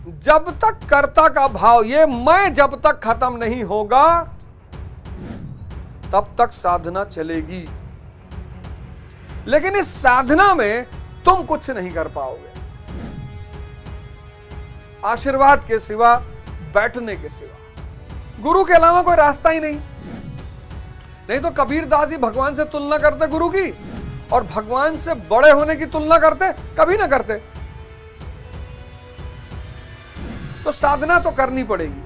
जब तक कर्ता का भाव, ये मैं जब तक खत्म नहीं होगा तब तक साधना चलेगी। लेकिन इस साधना में तुम कुछ नहीं कर पाओगे आशीर्वाद के सिवा, बैठने के सिवा। गुरु के अलावा कोई रास्ता ही नहीं। नहीं तो कबीर दास जी भगवान से तुलना करते गुरु की, और भगवान से बड़े होने की तुलना करते? कभी ना करते। तो साधना तो करनी पड़ेगी,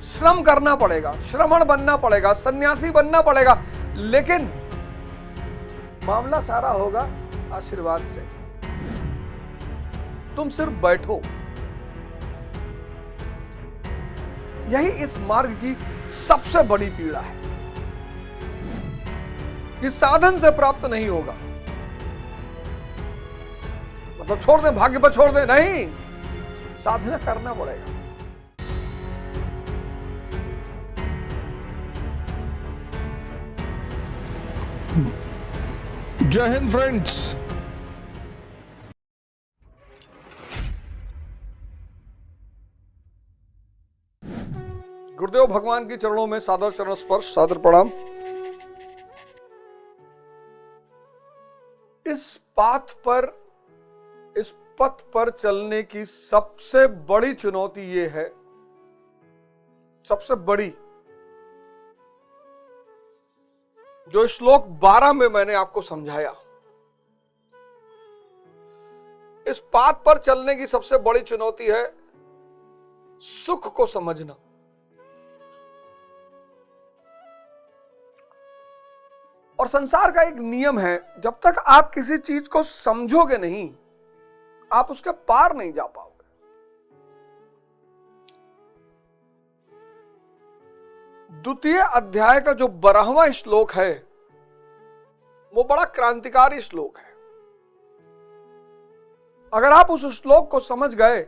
श्रम करना पड़ेगा, श्रमण बनना पड़ेगा, सन्यासी बनना पड़ेगा। लेकिन मामला सारा होगा आशीर्वाद से। तुम सिर्फ बैठो। यही इस मार्ग की सबसे बड़ी पीड़ा है कि साधन से प्राप्त नहीं होगा। मतलब छोड़ दे, भाग्य पर छोड़ दे, नहीं, साधना करना पड़ेगा। जय हिंद फ्रेंड्स। गुरुदेव भगवान की चरणों में सादर चरण स्पर्श, सादर प्रणाम। इस पथ पर चलने की सबसे बड़ी चुनौती ये है, सबसे बड़ी, जो श्लोक 12 में मैंने आपको समझाया। इस पाथ पर चलने की सबसे बड़ी चुनौती है सुख को समझना। और संसार का एक नियम है, जब तक आप किसी चीज को समझोगे नहीं, आप उसके पार नहीं जा पाओगे। द्वितीय अध्याय का जो 12वां श्लोक है, वो बड़ा क्रांतिकारी श्लोक है। अगर आप उस श्लोक को समझ गए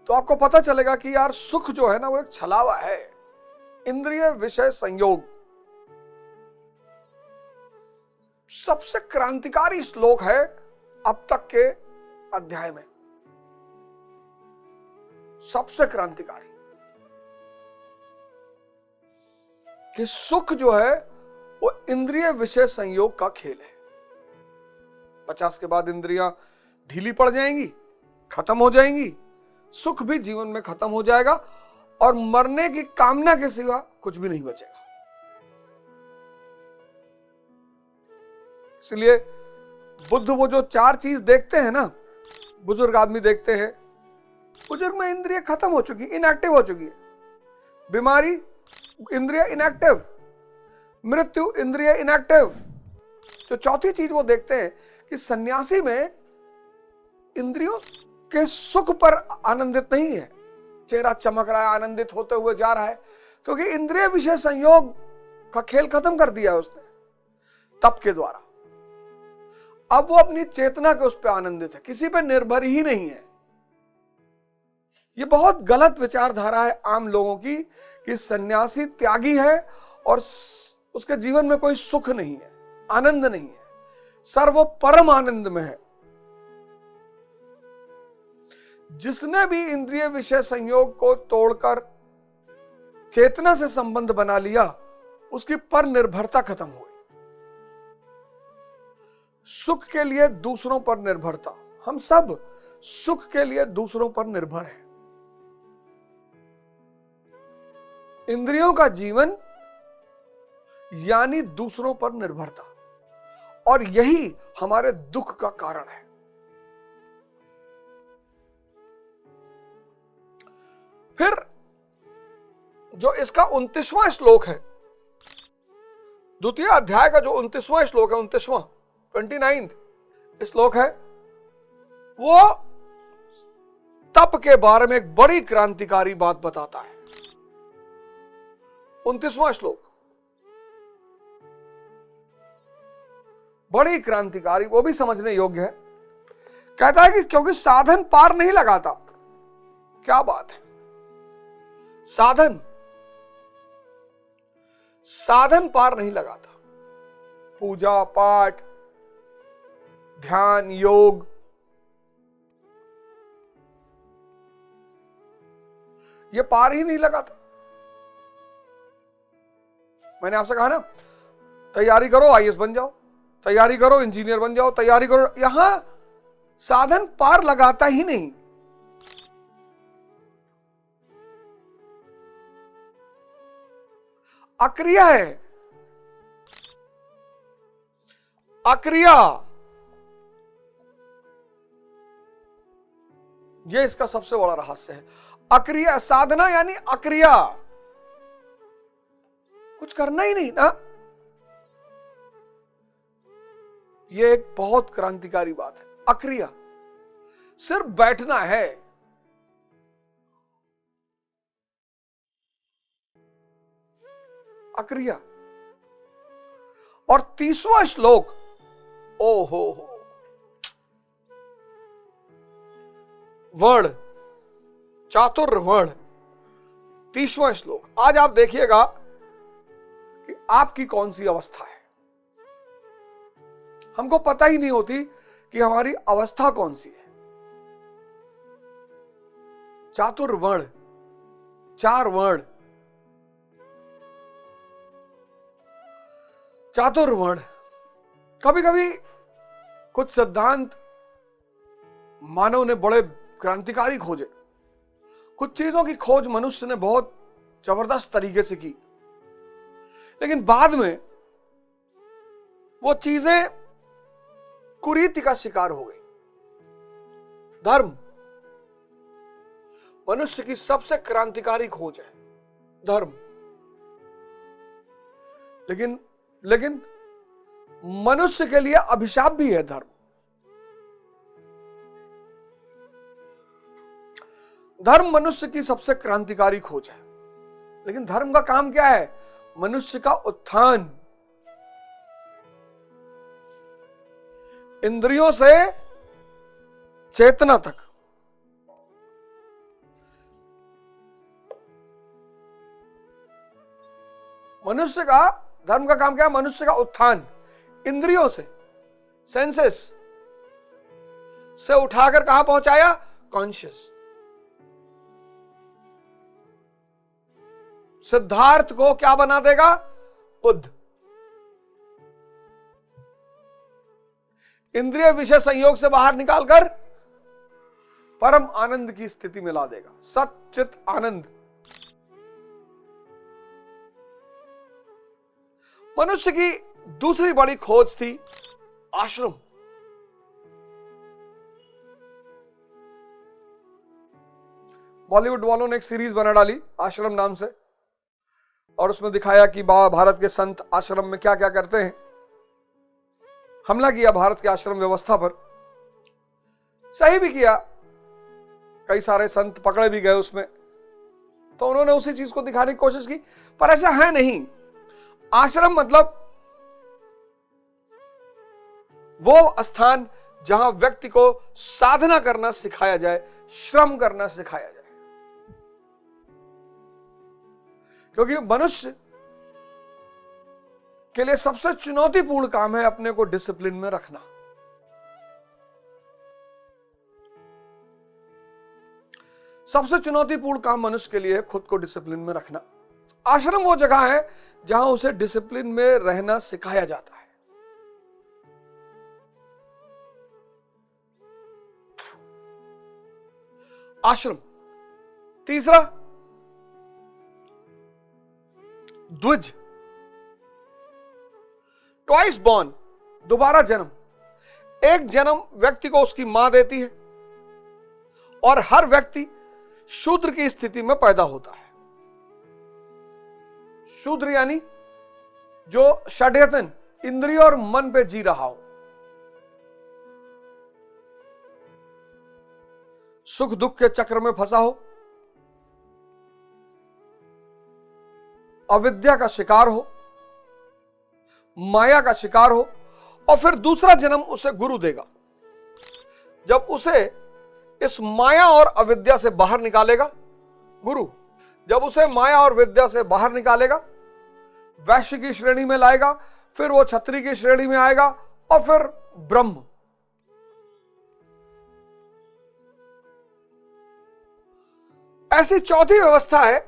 तो आपको पता चलेगा कि यार सुख जो है ना, वो एक छलावा है, इंद्रिय विषय संयोग। सबसे क्रांतिकारी श्लोक है अब तक के अध्याय में, सबसे क्रांतिकारी, कि सुख जो है वो इंद्रिय विषय संयोग का खेल है। 50 के बाद इंद्रियां ढीली पड़ जाएंगी, खत्म हो जाएंगी, सुख भी जीवन में खत्म हो जाएगा, और मरने की कामना के सिवा कुछ भी नहीं बचेगा। इसलिए बुद्ध वो जो 4 चीज देखते हैं ना, बुजुर्ग आदमी देखते हैं, बुजुर्ग में इंद्रिय खत्म हो चुकी, इनएक्टिव हो चुकी है। बीमारी, इंद्रिय इनएक्टिव, मृत्यु, इंद्रिय इनएक्टिव। जो चौथी चीज वो देखते हैं कि सन्यासी में इंद्रियों के सुख पर आनंदित नहीं है, चेहरा चमक रहा है, आनंदित होते हुए जा रहा है, क्योंकि इंद्रिय विषय संयोग का खेल खत्म कर दिया है उसने तप के द्वारा। अब वो अपनी चेतना के उस पर आनंदित है, किसी पे निर्भर ही नहीं है। ये बहुत गलत विचारधारा है आम लोगों की कि सन्यासी त्यागी है और उसके जीवन में कोई सुख नहीं है, आनंद नहीं है, सर्व परम आनंद में है। जिसने भी इंद्रिय विषय संयोग को तोड़कर चेतना से संबंध बना लिया, उसकी पर निर्भरता खत्म हो गई। सुख के लिए दूसरों पर निर्भरता, हम सब सुख के लिए दूसरों पर निर्भर हैं। इंद्रियों का जीवन यानी दूसरों पर निर्भरता, और यही हमारे दुख का कारण है। फिर जो इसका 29वां श्लोक है, द्वितीय अध्याय का जो 29वां श्लोक है, 29वां श्लोक है, वो तप के बारे में एक बड़ी क्रांतिकारी बात बताता है। 29वां श्लोक बड़ी क्रांतिकारी, वो भी समझने योग्य है। कहता है कि क्योंकि साधन पार नहीं लगाता। क्या बात है, साधन पार नहीं लगाता। पूजा पाठ, ध्यान, योग, ये पार ही नहीं लगाता। मैंने आपसे कहा ना, तैयारी करो आईएएस बन जाओ, तैयारी करो इंजीनियर बन जाओ, तैयारी करो, यहां साधन पार लगाता ही नहीं। अक्रिया है, अक्रिया, ये इसका सबसे बड़ा रहस्य है। अक्रिया, साधना यानी अक्रिया, कुछ करना ही नहीं ना। ये एक बहुत क्रांतिकारी बात है। अक्रिया, सिर्फ बैठना है। अक्रिया। और 30वां श्लोक, ओ हो, वर्ण, चातुर्वर्ण, 30वां श्लोक। आज आप देखिएगा कि आपकी कौन सी अवस्था है। हमको पता ही नहीं होती कि हमारी अवस्था कौन सी है। चातुर्वर्ण, 4 वर्ण, चातुर्वर्ण। कभी कभी कुछ सिद्धांत मानव ने बड़े क्रांतिकारी खोजे, कुछ चीजों की खोज मनुष्य ने बहुत जबरदस्त तरीके से की, लेकिन बाद में वो चीजें कुरीति का शिकार हो गई। धर्म मनुष्य की सबसे क्रांतिकारी खोज है, धर्म। लेकिन मनुष्य के लिए अभिशाप भी है धर्म। धर्म मनुष्य की सबसे क्रांतिकारी खोज है, लेकिन धर्म का काम क्या है? मनुष्य का उत्थान, इंद्रियों से चेतना तक। मनुष्य का धर्म का काम क्या है? मनुष्य का उत्थान, इंद्रियों से, सेंसेस से उठाकर कहां पहुंचाया? कॉन्शियस। सिद्धार्थ को क्या बना देगा? बुद्ध। इंद्रिय विषय संयोग से बाहर निकालकर परम आनंद की स्थिति में ला देगा, सच्चित आनंद। मनुष्य की दूसरी बड़ी खोज थी आश्रम। बॉलीवुड वालों ने एक सीरीज बना डाली आश्रम नाम से, और उसमें दिखाया कि भारत के संत आश्रम में क्या क्या करते हैं। हमला किया भारत के आश्रम व्यवस्था पर, सही भी किया, कई सारे संत पकड़े भी गए उसमें, तो उन्होंने उसी चीज को दिखाने की कोशिश की, पर ऐसा है नहीं। आश्रम मतलब वो स्थान जहां व्यक्ति को साधना करना सिखाया जाए, श्रम करना सिखाया जाए। क्योंकि मनुष्य के लिए सबसे चुनौतीपूर्ण काम है अपने को डिसिप्लिन में रखना। सबसे चुनौतीपूर्ण काम मनुष्य के लिए है खुद को डिसिप्लिन में रखना। आश्रम वो जगह है जहां उसे डिसिप्लिन में रहना सिखाया जाता है। आश्रम। तीसरा, द्विज, ट्वाइस बॉर्न, दोबारा जन्म। एक जन्म व्यक्ति को उसकी मां देती है, और हर व्यक्ति शूद्र की स्थिति में पैदा होता है। शूद्र यानी जो षड्यतन, इंद्रिय और मन पे जी रहा हो, सुख दुख के चक्र में फंसा हो, अविद्या का शिकार हो, माया का शिकार हो, और फिर दूसरा जन्म उसे गुरु देगा। जब उसे इस माया और अविद्या से बाहर निकालेगा गुरु, जब उसे माया और विद्या से बाहर निकालेगा, वैश्य की श्रेणी में लाएगा, फिर वो क्षत्रिय की श्रेणी में आएगा, और फिर ब्रह्म। ऐसी चौथी व्यवस्था है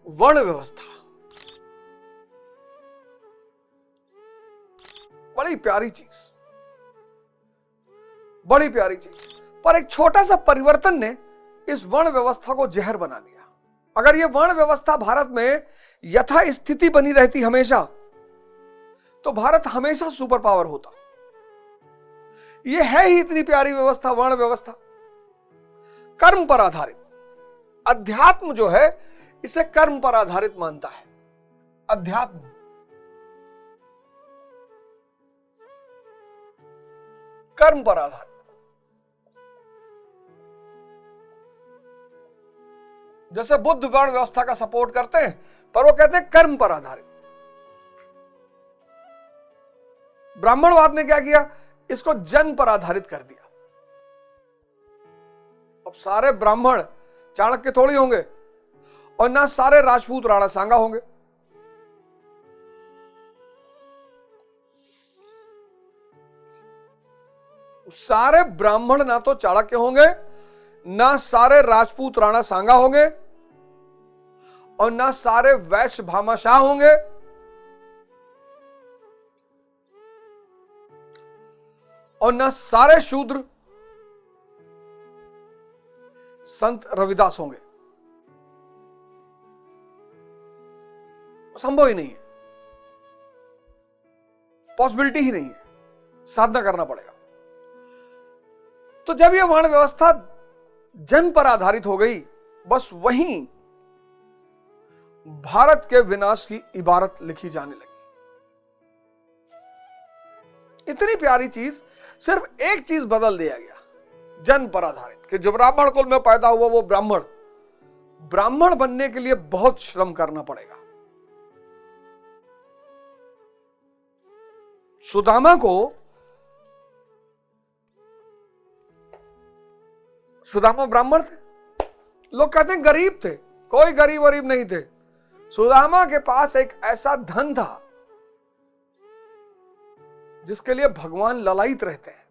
वर्ण व्यवस्था। बड़ी प्यारी चीज, बड़ी प्यारी चीज, पर एक छोटा सा परिवर्तन ने इस वर्ण व्यवस्था को जहर बना दिया। अगर यह वर्ण व्यवस्था भारत में यथास्थिति बनी रहती हमेशा, तो भारत हमेशा सुपर पावर होता। यह है ही इतनी प्यारी व्यवस्था, वर्ण व्यवस्था, कर्म पर आधारित। अध्यात्म जो है इसे कर्म पर आधारित मानता है। अध्यात्म कर्म पर आधारित। जैसे बुद्ध वर्ण व्यवस्था का सपोर्ट करते हैं, पर वो कहते हैं कर्म पर आधारित। ब्राह्मणवाद ने क्या किया, इसको जन्म पर आधारित कर दिया। अब सारे ब्राह्मण चाणक्य थोड़ी होंगे, और ना सारे राजपूत राणा सांगा होंगे। सारे ब्राह्मण ना तो चाणक्य होंगे, ना सारे राजपूत राणा सांगा होंगे, और ना सारे वैश्य भामाशाह होंगे, और ना सारे शूद्र संत रविदास होंगे। संभव ही नहीं है, पॉसिबिलिटी ही नहीं है, साधना करना पड़ेगा। तो जब यह वर्ण व्यवस्था जन्म पर आधारित हो गई, बस वहीं भारत के विनाश की इबारत लिखी जाने लगी। इतनी प्यारी चीज, सिर्फ एक चीज बदल दिया गया, जन्म पर आधारित, कि जो ब्राह्मण कुल में पैदा हुआ वो ब्राह्मण बनने के लिए बहुत श्रम करना पड़ेगा। सुदामा ब्राह्मण थे, लोग कहते हैं गरीब थे, कोई गरीब वरीब नहीं थे। सुदामा के पास एक ऐसा धन था जिसके लिए भगवान ललायित रहते हैं,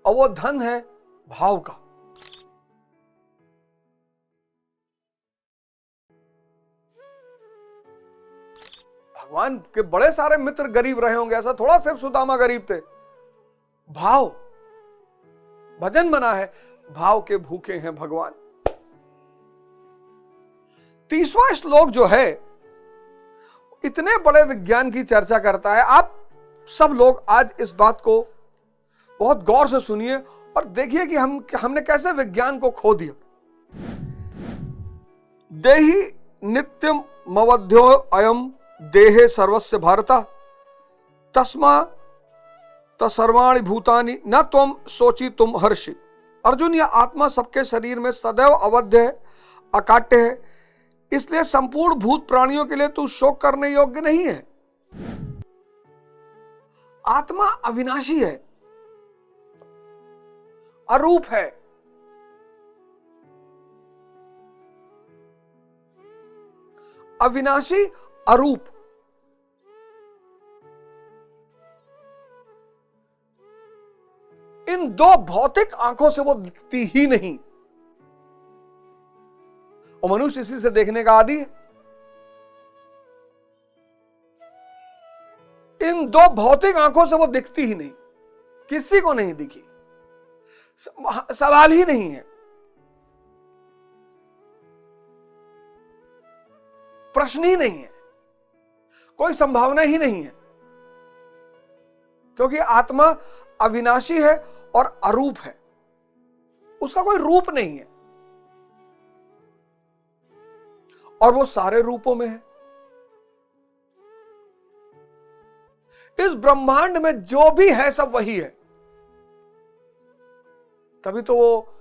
और वो धन है भाव का। भगवान के बड़े सारे मित्र गरीब रहे होंगे, ऐसा थोड़ा सिर्फ सुदामा गरीब थे। भाव, भजन बना है, भाव के भूखे हैं भगवान। 30वां श्लोक जो है इतने बड़े विज्ञान की चर्चा करता है। आप सब लोग आज इस बात को बहुत गौर से सुनिए और देखिए कि हमने कैसे विज्ञान को खो दिया। देहि नित्यम मवध्यो अयम देहे सर्वस्य भारता तस्मा सर्वाणि भूतानि न त्वम सोची तुम हर्षि। अर्जुन, यह आत्मा सबके शरीर में सदैव अवध्य है, अकाट्य है, इसलिए संपूर्ण भूत प्राणियों के लिए तू शोक करने योग्य नहीं है। आत्मा अविनाशी है, अरूप है, अविनाशी, अरूप। इन दो भौतिक आंखों से वो दिखती ही नहीं, और मनुष्य इसी से देखने का आदी है। इन दो भौतिक आंखों से वो दिखती ही नहीं, किसी को नहीं दिखी, सवाल ही नहीं है, प्रश्न ही नहीं है, कोई संभावना ही नहीं है, क्योंकि आत्मा अविनाशी है और अरूप है, उसका कोई रूप नहीं है, और वो सारे रूपों में है। इस ब्रह्मांड में जो भी है सब वही है। तभी तो वो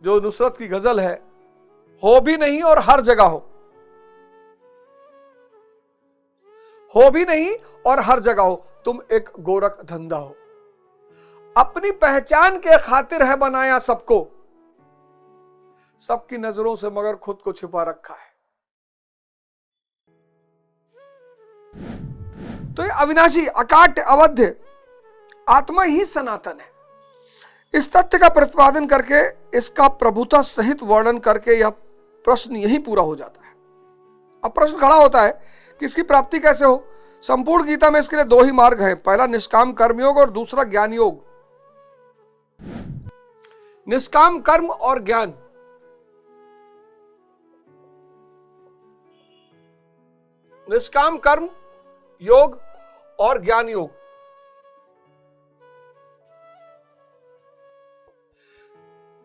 जो नुसरत की गजल है, हो भी नहीं और हर जगह हो भी नहीं और हर जगह हो, तुम एक गोरख धंधा हो। अपनी पहचान के खातिर है बनाया सबको, सबकी नजरों से मगर खुद को छिपा रखा है। तो ये अविनाशी, अकाट्य, अवध्य आत्मा ही सनातन है। इस तथ्य का प्रतिपादन करके, इसका प्रभुता सहित वर्णन करके यह प्रश्न यही पूरा हो जाता है। अब प्रश्न खड़ा होता है कि इसकी प्राप्ति कैसे हो। संपूर्ण गीता में इसके लिए दो ही मार्ग हैं, पहला निष्काम कर्मयोग और दूसरा ज्ञान योग। निष्काम कर्म और ज्ञान, निष्काम कर्म योग और ज्ञान योग,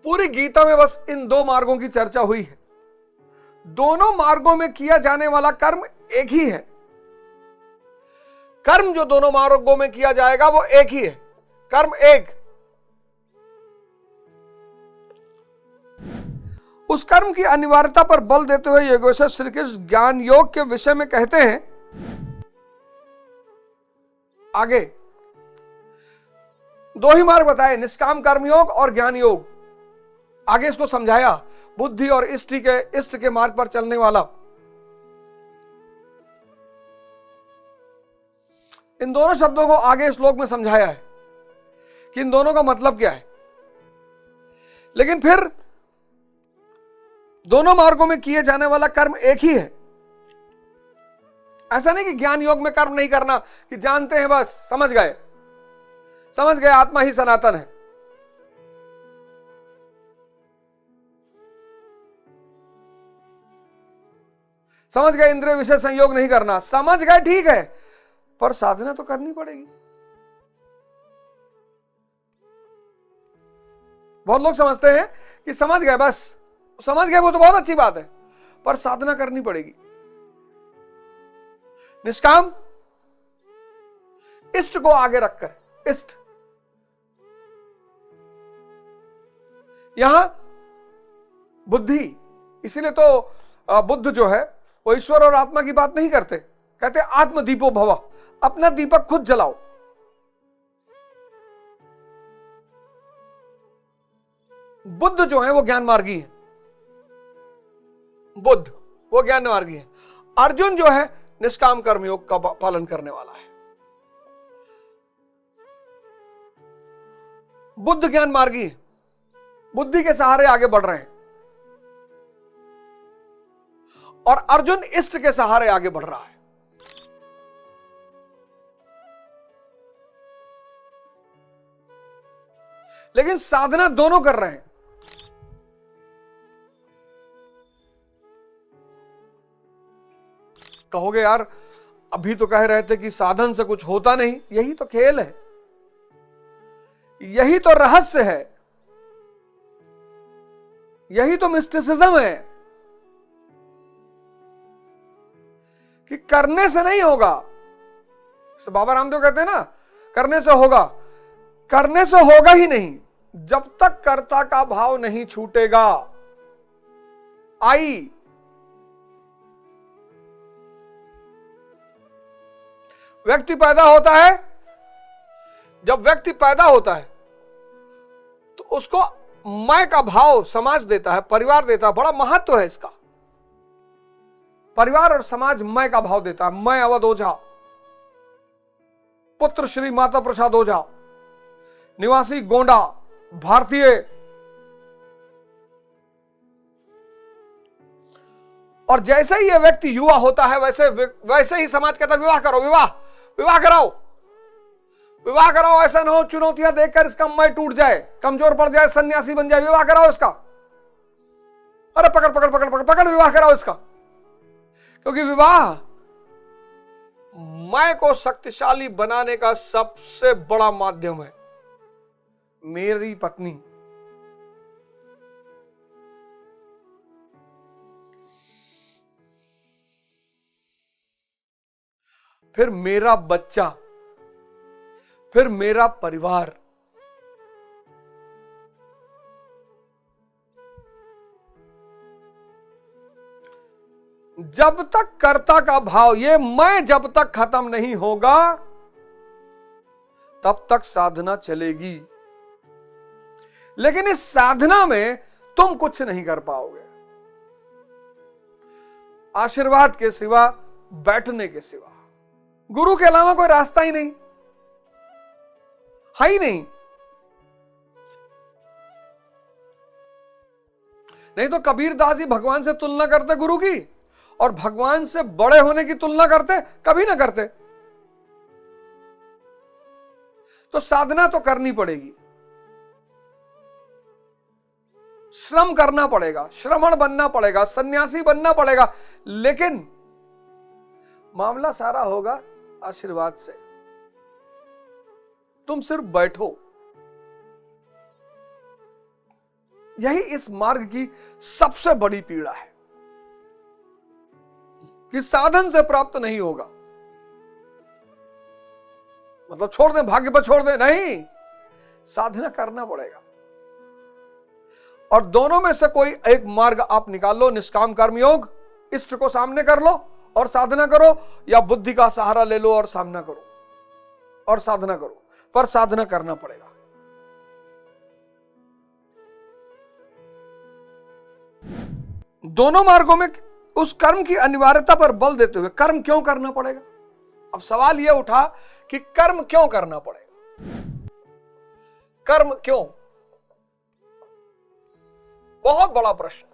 पूरी गीता में बस इन दो मार्गों की चर्चा हुई है। दोनों मार्गों में किया जाने वाला कर्म एक ही है। कर्म जो दोनों मार्गों में किया जाएगा वो एक ही है, कर्म एक। उस कर्म की अनिवार्यता पर बल देते हुए योगेश्वर श्री कृष्ण ज्ञान योग के विषय में कहते हैं आगे दो ही मार्ग बताए, निष्काम कर्म योग और ज्ञान योग। आगे इसको समझाया, बुद्धि और इष्ट के मार्ग पर चलने वाला। इन दोनों शब्दों को आगे श्लोक में समझाया है कि इन दोनों का मतलब क्या है। लेकिन फिर दोनों मार्गों में किए जाने वाला कर्म एक ही है। ऐसा नहीं कि ज्ञान योग में कर्म नहीं करना, कि जानते हैं बस, समझ गए आत्मा ही सनातन है। समझ गए इंद्रिय विषय संयोग नहीं करना, समझ गए ठीक है, पर साधना तो करनी पड़ेगी। बहुत लोग समझते हैं कि समझ गए बस, समझ गए वो तो बहुत अच्छी बात है, पर साधना करनी पड़ेगी। निष्काम, इष्ट को आगे रखकर, इष्ट। यहां बुद्धि, इसीलिए तो बुद्ध जो है वो ईश्वर और आत्मा की बात नहीं करते, कहते आत्म दीपो भव, अपना दीपक खुद जलाओ। बुद्ध जो है वो ज्ञान मार्गी है, बुद्ध वो ज्ञान मार्गी है। अर्जुन जो है निष्काम कर्मयोग का पालन करने वाला है। बुद्ध ज्ञान मार्गी है, बुद्धि के सहारे आगे बढ़ रहे हैं, और अर्जुन इष्ट के सहारे आगे बढ़ रहा है। लेकिन साधना दोनों कर रहे हैं। कहोगे यार अभी तो कह रहे थे कि साधन से कुछ होता नहीं, यही तो खेल है, यही तो रहस्य है, यही तो मिस्टिसिज्म है कि करने से नहीं होगा। तो बाबा रामदेव कहते हैं ना, करने से होगा, करने से होगा ही नहीं जब तक कर्ता का भाव नहीं छूटेगा। आई व्यक्ति पैदा होता है, जब व्यक्ति पैदा होता है तो उसको मैं का भाव समाज देता है, परिवार देता है। बड़ा महत्व है इसका। परिवार और समाज मैं का भाव देता है। मैं अवध ओझा, पुत्र श्री माता प्रसाद ओझा, निवासी गोंडा, भारतीय। और जैसे ही यह व्यक्ति युवा होता है वैसे ही समाज कहता है विवाह करो, विवाह कराओ, विवाह कराओ। ऐसा ना हो चुनौतियां देखकर इसका मैं टूट जाए, कमजोर पड़ जाए, सन्यासी बन जाए। विवाह कराओ इसका, अरे पकड़ पकड़ पकड़ पकड़ पकड़, विवाह कराओ इसका। क्योंकि विवाह मैं को शक्तिशाली बनाने का सबसे बड़ा माध्यम है। मेरी पत्नी, फिर मेरा बच्चा, फिर मेरा परिवार। जब तक कर्ता का भाव, ये मैं जब तक खत्म नहीं होगा तब तक साधना चलेगी। लेकिन इस साधना में तुम कुछ नहीं कर पाओगे, आशीर्वाद के सिवा, बैठने के सिवा। गुरु के अलावा कोई रास्ता ही नहीं, है ही नहीं। नहीं तो कबीरदास जी भगवान से तुलना करते गुरु की, और भगवान से बड़े होने की तुलना करते कभी ना करते। तो साधना तो करनी पड़ेगी, श्रम करना पड़ेगा, श्रमण बनना पड़ेगा, सन्यासी बनना पड़ेगा, लेकिन मामला सारा होगा आशीर्वाद से। तुम सिर्फ बैठो। यही इस मार्ग की सबसे बड़ी पीड़ा है कि साधन से प्राप्त नहीं होगा। मतलब छोड़ दें, भाग्य पर छोड़ दें, नहीं, साधना करना पड़ेगा। और दोनों में से कोई एक मार्ग आप निकाल लो, निष्काम कर्म योग, इष्ट को सामने कर लो और साधना करो, या बुद्धि का सहारा ले लो और सामना करो और साधना करो, पर साधना करना पड़ेगा। दोनों मार्गों में उस कर्म की अनिवार्यता पर बल देते हुए कर्म क्यों करना पड़ेगा। अब सवाल यह उठा कि कर्म क्यों करना पड़ेगा, कर्म क्यों, बहुत बड़ा प्रश्न।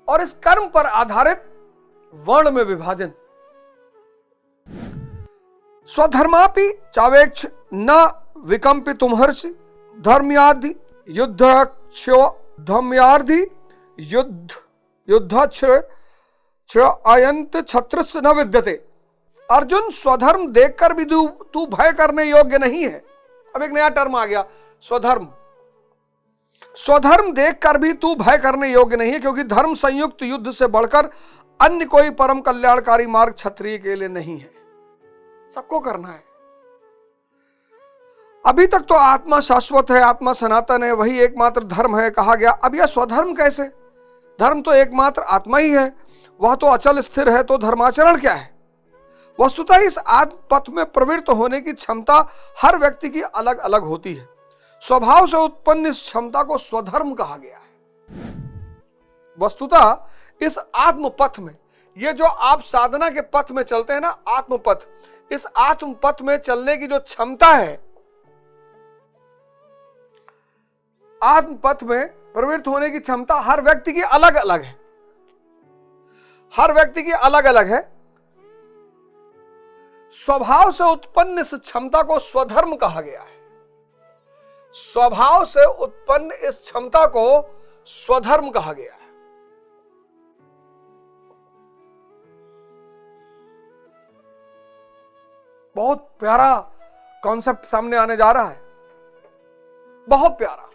और इस कर्म पर आधारित वर्ण में विभाजन। स्वधर्मापि चावेक्ष न विकंपितुमहर्षि धर्म्यादि युद्धक्षो धर्म्यादि युद्धक्षो अयंत छत्रस न विद्यते। अर्जुन, स्वधर्म देखकर भी तू भय करने योग्य नहीं है। अब एक नया टर्म आ गया, स्वधर्म। स्वधर्म देखकर भी तू भय करने योग्य नहीं है, क्योंकि धर्म संयुक्त युद्ध से बढ़कर अन्य कोई परम कल्याणकारी मार्ग क्षत्रिय के लिए नहीं है। सबको करना है। अभी तक तो आत्मा शाश्वत है, आत्मा सनातन है, वही एकमात्र धर्म है कहा गया। अब यह स्वधर्म कैसे? धर्म तो एकमात्र आत्मा ही है, वह तो अचल स्थिर है, तो धर्माचरण क्या है? वस्तुतः इस आत्म पथ में प्रवृत्त होने की क्षमता हर व्यक्ति की अलग अलग होती है। स्वभाव से उत्पन्न इस क्षमता को स्वधर्म कहा गया है। वस्तुतः इस आत्म पथ में, ये जो आप साधना के पथ में चलते हैं ना, आत्म पथ, इस आत्म पथ में चलने की जो क्षमता है, आत्म पथ में प्रवृत्त होने की क्षमता हर व्यक्ति की अलग अलग है। हर व्यक्ति की अलग अलग है। स्वभाव से उत्पन्न इस क्षमता को स्वधर्म कहा गया है। स्वभाव से उत्पन्न इस क्षमता को स्वधर्म कहा गया है। बहुत प्यारा कॉन्सेप्ट सामने आने जा रहा है, बहुत प्यारा।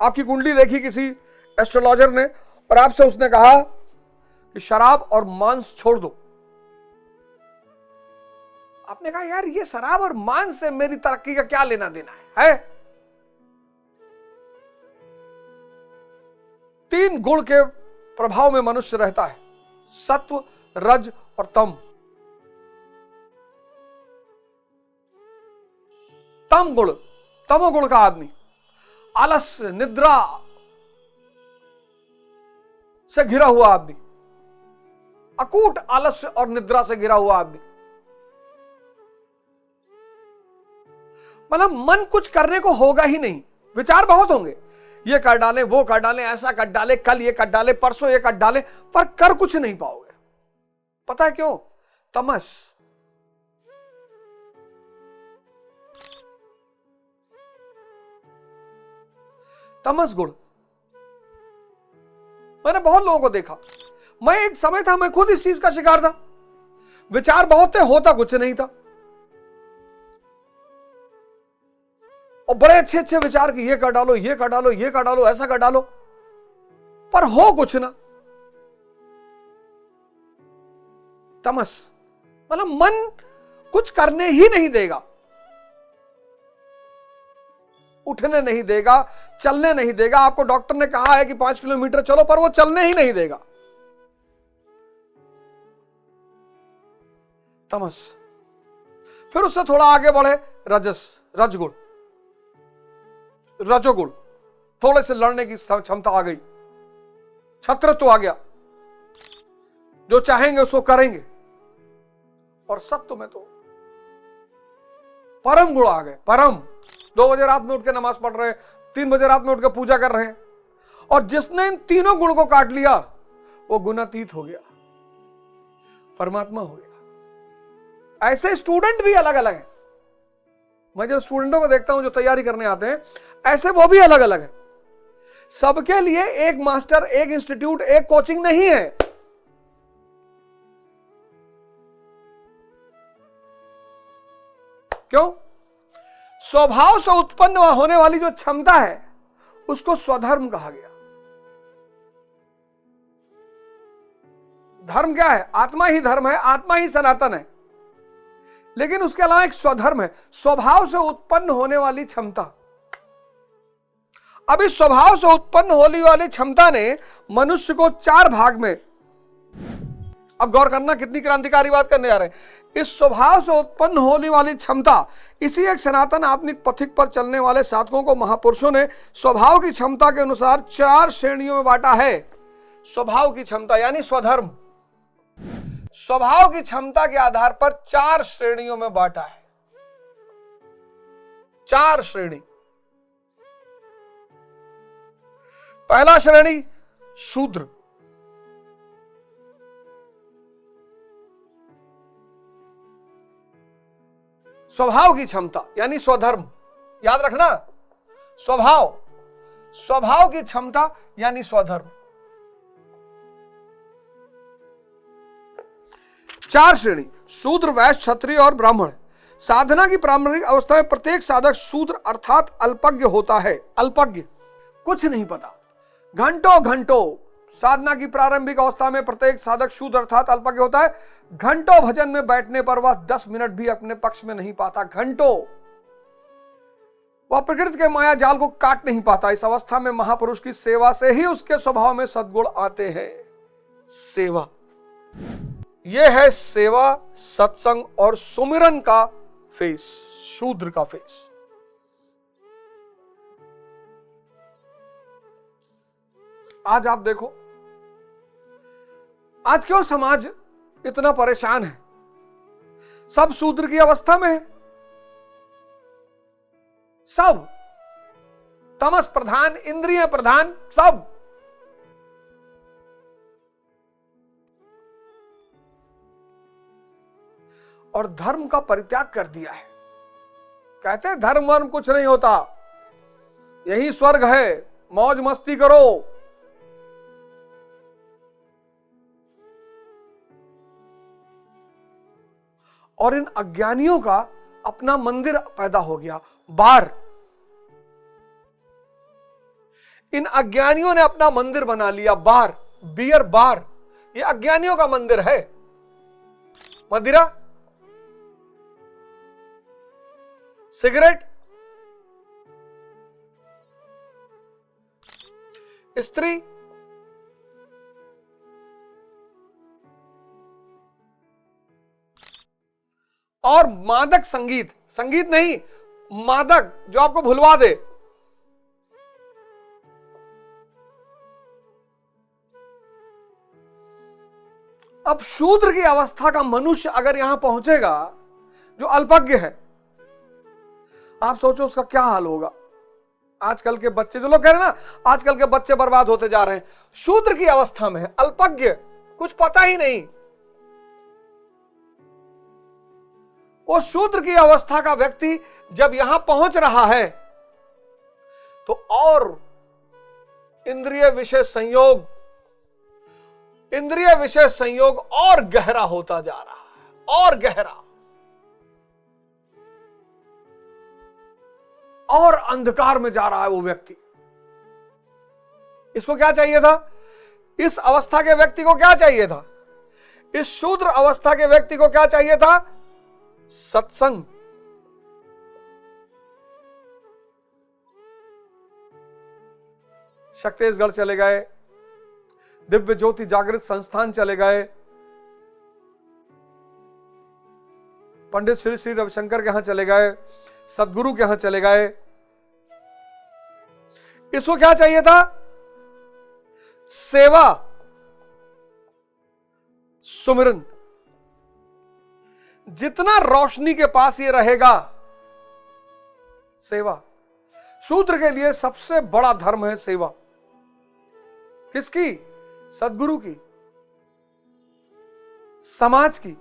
आपकी कुंडली देखी किसी एस्ट्रोलॉजर ने और आपसे उसने कहा कि शराब और मांस छोड़ दो। आपने कहा यार ये शराब और मांस से मेरी तरक्की का क्या लेना देना है? 3 गुण के प्रभाव में मनुष्य रहता है, सत्व, रज और तम। तम गुण, तमोगुण का आदमी, आलस्य, निद्रा से घिरा हुआ आदमी, अकूट आलस्य और निद्रा से घिरा हुआ आदमी। मतलब मन कुछ करने को होगा ही नहीं, विचार बहुत होंगे, ये कर डालें, वो कर डालें, ऐसा कर डालें, कल ये कर डालें, परसों ये कर डालें, पर कर कुछ नहीं पाओगे। पता है क्यों? तमस। तमस गुण। मैंने बहुत लोगों को देखा, मैं एक समय था, मैं खुद इस चीज का शिकार था। विचार बहुत थे, होता कुछ नहीं था, और बड़े अच्छे अच्छे विचार कि ये कर डालो, ये कर डालो, ये कर डालो, ऐसा कर डालो, पर हो कुछ ना। तमस मतलब मन कुछ करने ही नहीं देगा, उठने नहीं देगा, चलने नहीं देगा। आपको डॉक्टर ने कहा है कि 5 किलोमीटर चलो, पर वो चलने ही नहीं देगा। तमस। फिर उससे थोड़ा आगे बढ़े रजस, रजगुण, रजोगुण, थोड़े से लड़ने की क्षमता आ गई, छत्रत्व आ गया, जो चाहेंगे उसको करेंगे। और सत्व में तो परम गुण आ गए। परम 2 बजे रात में उठ के नमाज पढ़ रहे, 3 बजे रात में उठकर पूजा कर रहे हैं, और जिसने इन तीनों गुण को काट लिया वो गुणातीत हो गया, परमात्मा हो गया। ऐसे स्टूडेंट भी अलग अलग हैं। मैं जब स्टूडेंटों को देखता हूं जो तैयारी करने आते हैं, ऐसे वो भी अलग अलग हैं। सबके लिए एक मास्टर, एक इंस्टीट्यूट, एक कोचिंग नहीं है। क्यों? स्वभाव से उत्पन्न होने वाली जो क्षमता है उसको स्वधर्म कहा गया। धर्म क्या है? आत्मा ही धर्म है, आत्मा ही सनातन है। लेकिन उसके अलावा एक स्वधर्म है, स्वभाव से उत्पन्न होने वाली क्षमता। अब इस स्वभाव से उत्पन्न होने वाली क्षमता ने मनुष्य को 4 भाग में, अब गौर करना कितनी क्रांतिकारी बात करने जा रहे हैं। इस स्वभाव से उत्पन्न होने वाली क्षमता, इसी एक सनातन आत्मिक पथिक पर चलने वाले साधकों को महापुरुषों ने स्वभाव की क्षमता के अनुसार 4 श्रेणियों में बांटा है। स्वभाव की क्षमता यानी स्वधर्म, स्वभाव की क्षमता के आधार पर 4 श्रेणियों में बांटा है। 4 श्रेणी। पहला श्रेणी शूद्र। स्वभाव की क्षमता यानी स्वधर्म, याद रखना, स्वभाव की क्षमता यानी स्वधर्म। 4 श्रेणी, शूद्र, वैश्य, क्षत्रिय और ब्राह्मण। साधना की प्रारंभिक अवस्था में प्रत्येक साधक शूद्र अर्थात अल्पज्ञ होता है। अल्पज्ञ, कुछ नहीं पता। घंटों घंटों साधना की प्रारंभिक अवस्था में प्रत्येक साधक शूद्र अर्थात अल्पज्ञ होता है। घंटों भजन में बैठने पर वह 10 मिनट भी अपने पक्ष में नहीं पाता। घंटों वह प्रकृति के माया जाल को काट नहीं पाता। इस अवस्था में महापुरुष की सेवा से ही उसके स्वभाव में सद्गुण आते हैं। सेवा, यह है सेवा, सत्संग और सुमिरन का फेस, शूद्र का फेस। आज आप देखो, आज क्यों समाज इतना परेशान है? सब शूद्र की अवस्था में है, सब तमस प्रधान, इंद्रिय प्रधान, सब। और धर्म का परित्याग कर दिया है। कहते हैं धर्म वर्म कुछ नहीं होता, यही स्वर्ग है, मौज मस्ती करो। और इन अज्ञानियों का अपना मंदिर पैदा हो गया, बार। इन अज्ञानियों ने अपना मंदिर बना लिया, बार, बियर बार। ये अज्ञानियों का मंदिर है। मदिरा, सिगरेट, स्त्री, और मादक संगीत। संगीत नहीं, मादक, जो आपको भुलवा दे। अब शूद्र की अवस्था का मनुष्य अगर यहां पहुंचेगा, जो अल्पज्ञ है, आप सोचो उसका क्या हाल होगा। आजकल के बच्चे, जो लोग कह रहे हैं ना आजकल के बच्चे बर्बाद होते जा रहे हैं, शूद्र की अवस्था में है, अल्पज्ञ, कुछ पता ही नहीं। वो शूद्र की अवस्था का व्यक्ति जब यहां पहुंच रहा है तो और इंद्रिय विषय संयोग और गहरा होता जा रहा है, और गहरा, और अंधकार में जा रहा है वो व्यक्ति। इसको क्या चाहिए था? इस अवस्था के व्यक्ति को क्या चाहिए था? इस शूद्र अवस्था के व्यक्ति को क्या चाहिए था? सत्संग। शक्तिशगढ़ चले गए, दिव्य ज्योति जागृत संस्थान चले गए, पंडित श्री श्री रविशंकर के यहां चले गए, सदगुरु के यहां चले गए। इसको क्या चाहिए था? सेवा, सुमिरन। जितना रोशनी के पास ये रहेगा, सेवा। शूद्र के लिए सबसे बड़ा धर्म है सेवा। किसकी? सद्गुरु की, समाज की।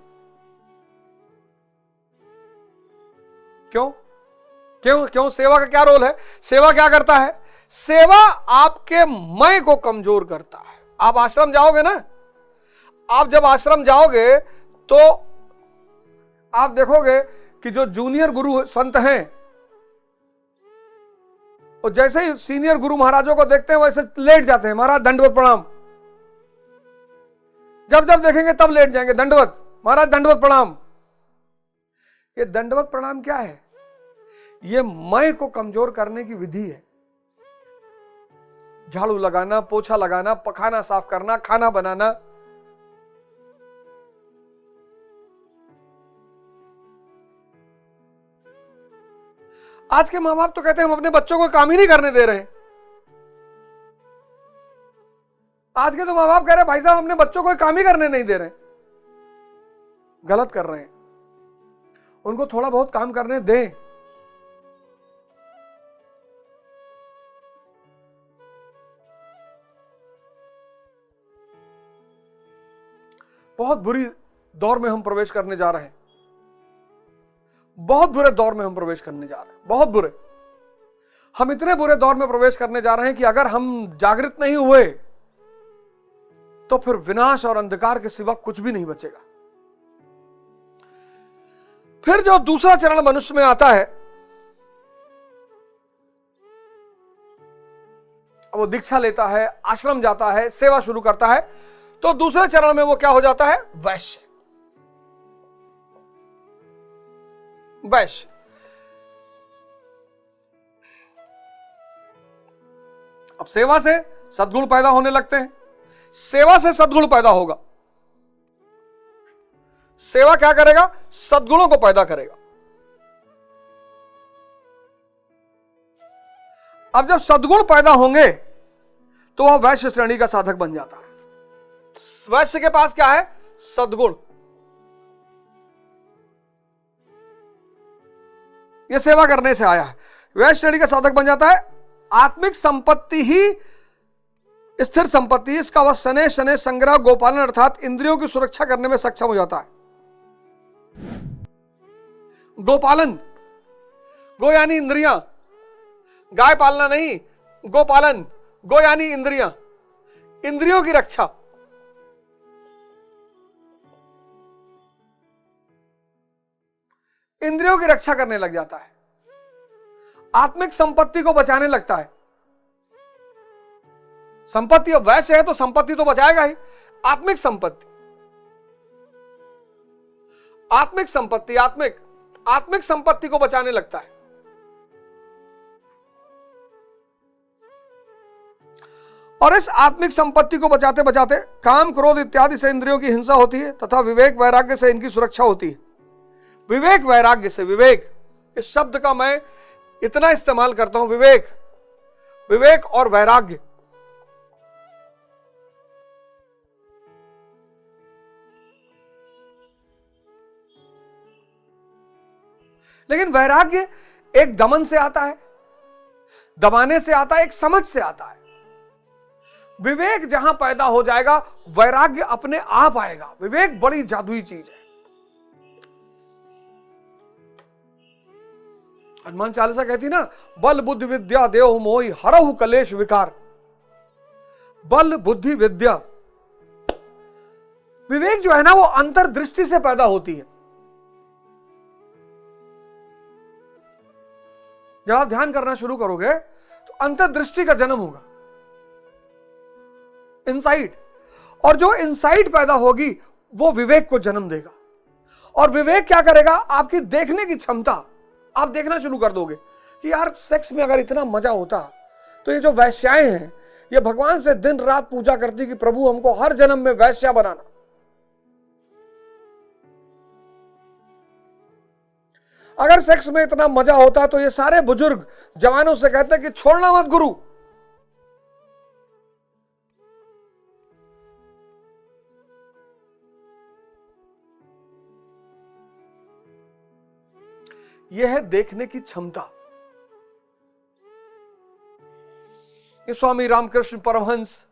क्यों क्यों क्यों? सेवा का क्या रोल है? सेवा क्या करता है? सेवा आपके मैं को कमजोर करता है। आप आश्रम जाओगे ना, आप जब आश्रम जाओगे तो आप देखोगे कि जो जूनियर गुरु संत हैं, और जैसे ही सीनियर गुरु महाराजों को देखते हैं वैसे लेट जाते हैं, महाराज दंडवत प्रणाम। जब जब देखेंगे तब लेट जाएंगे, दंडवत महाराज, दंडवत प्रणाम। ये दंडवत प्रणाम क्या है? ये मैं को कमजोर करने की विधि है। झाड़ू लगाना, पोछा लगाना, पखाना साफ करना, खाना बनाना, आज के मां बाप तो कहते हैं हम अपने बच्चों को काम ही नहीं करने दे रहे हैं। आज के तो मां बाप कह रहे हैं भाई साहब अपने बच्चों को काम ही करने नहीं दे रहे। गलत कर रहे हैं, उनको थोड़ा बहुत काम करने दें। बहुत बुरी दौर में हम प्रवेश करने जा रहे हैं, बहुत बुरे दौर में हम प्रवेश करने जा रहे हैं, बहुत बुरे। हम इतने बुरे दौर में प्रवेश करने जा रहे हैं कि अगर हम जागृत नहीं हुए तो फिर विनाश और अंधकार के सिवा कुछ भी नहीं बचेगा। फिर जो दूसरा चरण मनुष्य में आता है, वो दीक्षा लेता है, आश्रम जाता है, सेवा शुरू करता है, तो दूसरे चरण में वो क्या हो जाता है? वैश्य। वैश्य। अब सेवा से सद्गुण पैदा होने लगते हैं। सेवा से सद्गुण पैदा होगा। सेवा क्या करेगा? सद्गुणों को पैदा करेगा। अब जब सद्गुण पैदा होंगे तो वह वैश्य श्रेणी का साधक बन जाता है। वैश्य के पास क्या है? सद्गुण। यह सेवा करने से आया है, वैश्य श्रेणी का साधक बन जाता है। आत्मिक संपत्ति ही स्थिर संपत्ति, इसका वह शनै शनै संग्रह गोपालन अर्थात इंद्रियों की सुरक्षा करने में सक्षम हो जाता है। गोपालन, गो यानी इंद्रियां, गाय पालना नहीं, गोपालन। गो यानी इंद्रियां, इंद्रियों की रक्षा। इंद्रियों की रक्षा करने लग जाता है, आत्मिक संपत्ति को बचाने लगता है। संपत्ति अब वैसे है तो संपत्ति तो बचाएगा ही। आत्मिक संपत्ति, आत्मिक संपत्ति, आत्मिक संपत्ति को बचाने लगता है। और इस आत्मिक संपत्ति को बचाते बचाते काम, क्रोध इत्यादि से इंद्रियों की हिंसा होती है तथा विवेक वैराग्य से इनकी सुरक्षा होती है। विवेक वैराग्य से, विवेक इस शब्द का मैं इतना इस्तेमाल करता हूं, विवेक, विवेक और वैराग्य। लेकिन वैराग्य एक दमन से आता है, दबाने से आता है, एक समझ से आता है। विवेक जहां पैदा हो जाएगा वैराग्य अपने आप आएगा। विवेक बड़ी जादुई चीज है। हनुमान चालीसा कहती ना, बल बुद्धि विद्या देव मोहि हरहु कलेश विकार। बल बुद्धि विद्या, विवेक जो है ना वो अंतर्दृष्टि से पैदा होती है। जब आप ध्यान करना शुरू करोगे तो अंतर्दृष्टि का जन्म होगा, इनसाइट। और जो इनसाइट पैदा होगी वो विवेक को जन्म देगा। और विवेक क्या करेगा? आपकी देखने की क्षमता, आप देखना शुरू कर दोगे कि यार सेक्स में अगर इतना मजा होता तो ये जो वैश्याएं हैं ये भगवान से दिन रात पूजा करती कि प्रभु हमको हर जन्म में वैश्या बनाना। अगर सेक्स में इतना मजा होता तो ये सारे बुजुर्ग जवानों से कहते कि छोड़ना मत गुरु। यह है देखने की क्षमता। ये स्वामी रामकृष्ण परमहंस,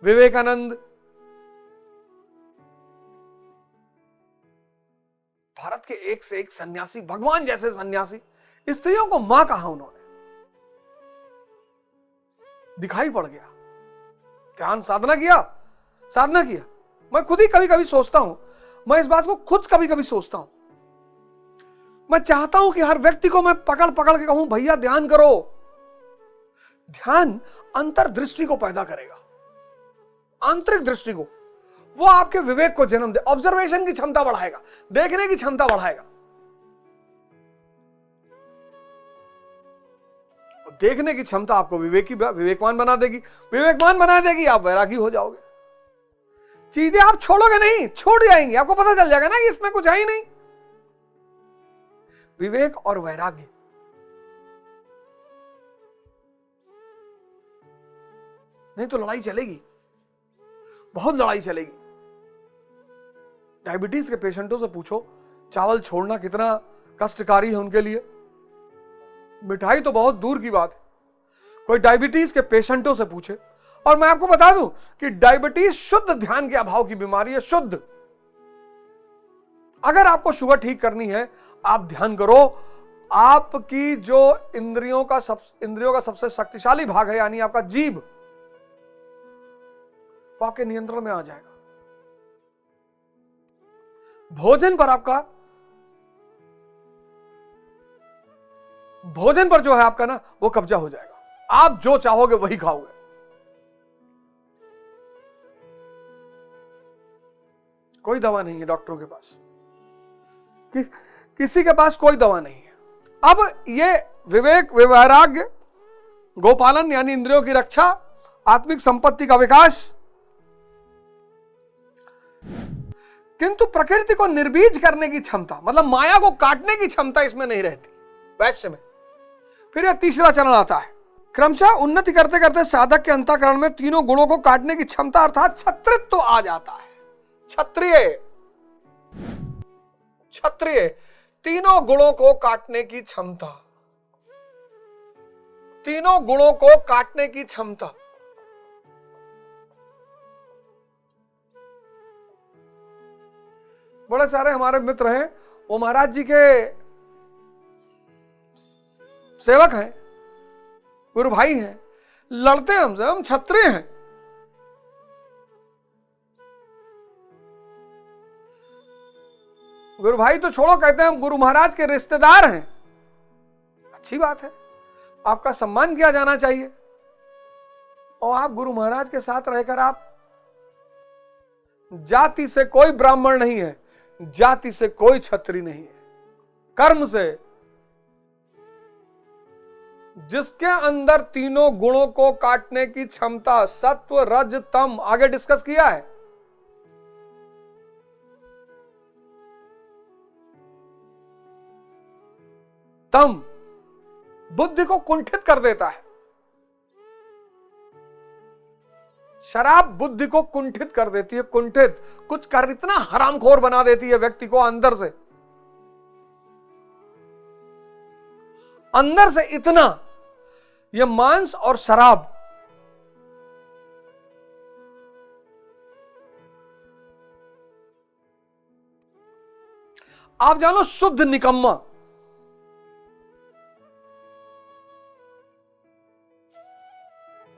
विवेकानंद, भारत के एक से एक सन्यासी, भगवान जैसे सन्यासी, स्त्रियों को मां कहा उन्होंने, दिखाई पड़ गया। ध्यान साधना किया। मैं खुद ही कभी कभी सोचता हूं, मैं इस बात को खुद कभी कभी सोचता हूं। मैं चाहता हूं कि हर व्यक्ति को मैं पकड़ पकड़ के कहूं, भैया ध्यान करो। ध्यान अंतर्दृष्टि को पैदा करेगा, आंतरिक दृष्टि को। वो आपके विवेक को जन्म दे, ऑब्जर्वेशन की क्षमता बढ़ाएगा, देखने की क्षमता बढ़ाएगा। देखने की क्षमता आपको विवेकवान बना देगी, विवेकवान बना देगी, आप वैरागी हो जाओगे। चीजें आप छोड़ोगे नहीं, छूट जाएंगी, आपको पता चल जाएगा ना कि इसमें कुछ है ही नहीं। विवेक और वैराग्य, नहीं तो लड़ाई चलेगी, बहुत लड़ाई चलेगी। डायबिटीज के पेशेंटों से पूछो, चावल छोड़ना कितना कष्टकारी है उनके लिए। मिठाई तो बहुत दूर की बात है। कोई डायबिटीज के पेशेंटों से पूछे, और मैं आपको बता दूं कि डायबिटीज शुद्ध ध्यान के अभाव की बीमारी है, शुद्ध। अगर आपको शुगर ठीक करनी है, आप ध्यान करो। आपकी जो इंद्रियों का सबसे शक्तिशाली भाग है, यानी आपका जीभ, वो आपके नियंत्रण में आ जाएगा। भोजन पर जो है आपका ना, वो कब्जा हो जाएगा। आप जो चाहोगे वही खाओगे। कोई दवा नहीं है डॉक्टरों के पास, किसी के पास कोई दवा नहीं है। अब ये विवेक, वैराग्य, गोपालन यानी इंद्रियों की रक्षा, आत्मिक संपत्ति का विकास, किंतु प्रकृति को निर्बीज करने की क्षमता, मतलब माया को काटने की क्षमता इसमें नहीं रहती वैश्य में। फिर यह तीसरा चरण आता है। क्रमशः उन्नति करते करते साधक के अंतःकरण में तीनों गुणों को काटने की क्षमता अर्थात छत्रित्व तो आ जाता है। क्षत्रिय, तीनों गुणों को काटने की क्षमता, तीनों गुणों को काटने की क्षमता। बड़े सारे हमारे मित्र हैं, वो महाराज जी के सेवक हैं, गुरु भाई हैं, लड़ते हैं हमसे, हम क्षत्रिय हैं। गुरु भाई तो छोड़ो, कहते हैं हम गुरु महाराज के रिश्तेदार हैं। अच्छी बात है, आपका सम्मान किया जाना चाहिए। और आप गुरु महाराज के साथ रहकर, आप जाति से कोई ब्राह्मण नहीं है, जाति से कोई क्षत्रिय नहीं है, कर्म से। जिसके अंदर तीनों गुणों को काटने की क्षमता, सत्व रज तम, आगे डिस्कस किया है। तम बुद्धि को कुंठित कर देता है। शराब बुद्धि को कुंठित कर देती है, कुंठित, कुछ कर इतना हरामखोर बना देती है व्यक्ति को अंदर से, अंदर से इतना। यह मांस और शराब, आप जानो शुद्ध निकम्मा।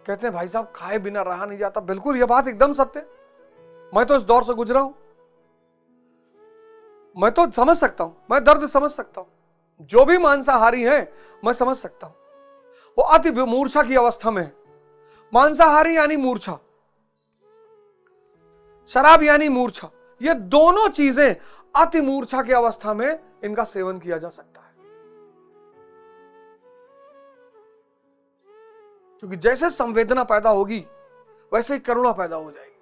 कहते हैं भाई साहब खाए बिना रहा नहीं जाता। बिल्कुल, यह बात एकदम सत्य। मैं तो इस दौर से गुजरा हूं, मैं तो समझ सकता हूं, मैं दर्द समझ सकता हूं। जो भी मांसाहारी हैं, मैं समझ सकता हूं, वो अति मूर्छा की अवस्था में है। मांसाहारी यानी मूर्छा, शराब यानी मूर्छा। ये दोनों चीजें अति मूर्छा की अवस्था में इनका सेवन किया जा सकता है। क्योंकि जैसे संवेदना पैदा होगी, वैसे ही करुणा पैदा हो जाएगी।